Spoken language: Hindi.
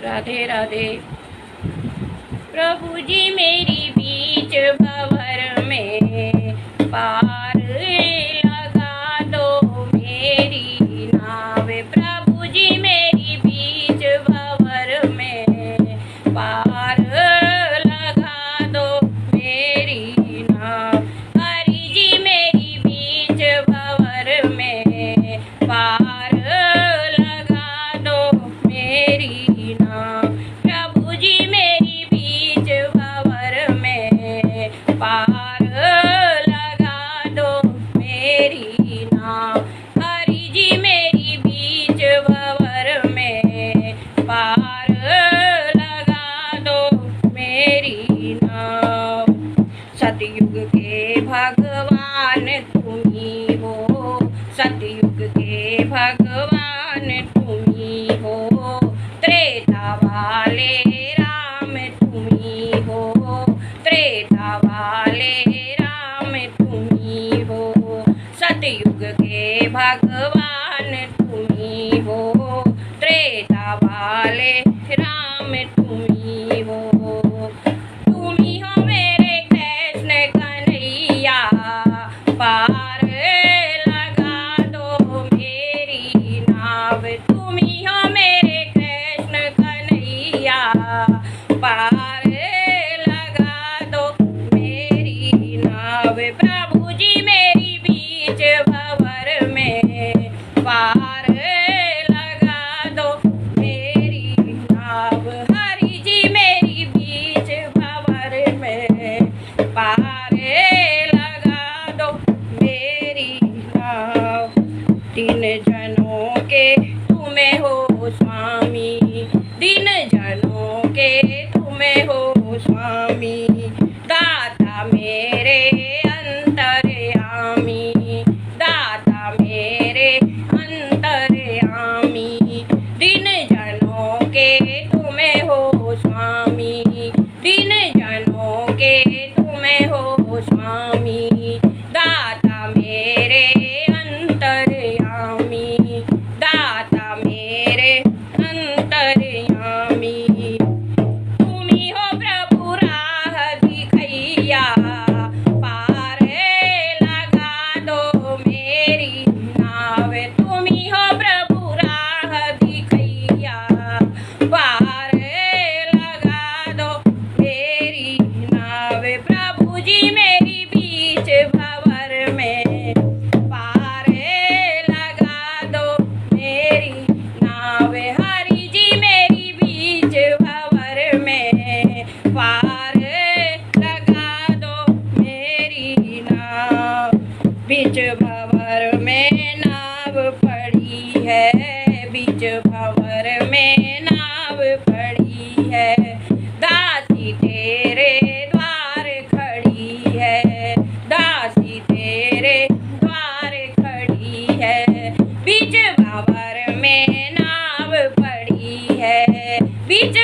राधे राधे। प्रभु जी मेरी बीच भंवर में पार लगा दो मेरी नाव। प्रभु जी मेरी बीच भंवर में पार लगा दो मेरी नाव। हरि जी मेरी बीच भंवर में पार लगा दो मेरी नाव। प्रभु जी मेरी बीच भंवर में पार लगा दो मेरी नाव। हरि जी मेरी बीच भंवर में पार लगा दो मेरी नाव। सतयुग के भगवान तुम्ही हो, सतयुग के भगवान तुम्ही हो। त्रेता वाले राम तुम्ही हो, त्रेता वाले राम तुम्ही हो। सतयुग के भगवान तुम्ही हो, त्रेता वाले राम तुम्ही हो। तुम्ही हो मेरे कृष्ण कन्हैया, पार लगा दो मेरी नाव। तुम्ही हो मेरे कृष्ण कन्हैया, पार लगा दो मेरी नाव। प्रभु जी मेरी बीच भंवर में पार लगा दो मेरी नाव। हरि जी मेरी बीच भंवर में पार लगा दो मेरी नाव। तीन जनों के तुम्हें हो स्वामी, तीन जनों के तुम्हें हो स्वामी। दाता मेरे अंतर्यामी, दाता मेरे अंतर्यामी। तीन जनों के तुम्हें हो स्वामी, तीन जनों के तुम्हें हो स्वामी। दाता मेरे अंतर्यामी, दाता मेरे अंतर्यामी। तुम्ही हो प्रभु राह दिखैया, पार लगा दो मेरी नाव। तुम्ही हो प्रभु राह दिखैया, पार लगा दो मेरी नाव। प्रभु जी मेरी बीच भंवर में पार लगा दो मेरी नाव। हरि जी मेरी बीच भंवर में पार लगा दो मेरी नाव। बीच भंवर में नाव पड़ी है, बीच भंवर में नाव पड़ी है। दासी तेरे द्वार खड़ी है, दासी तेरे द्वार खड़ी है। बीच भंवर में नाव पड़ी है, बीच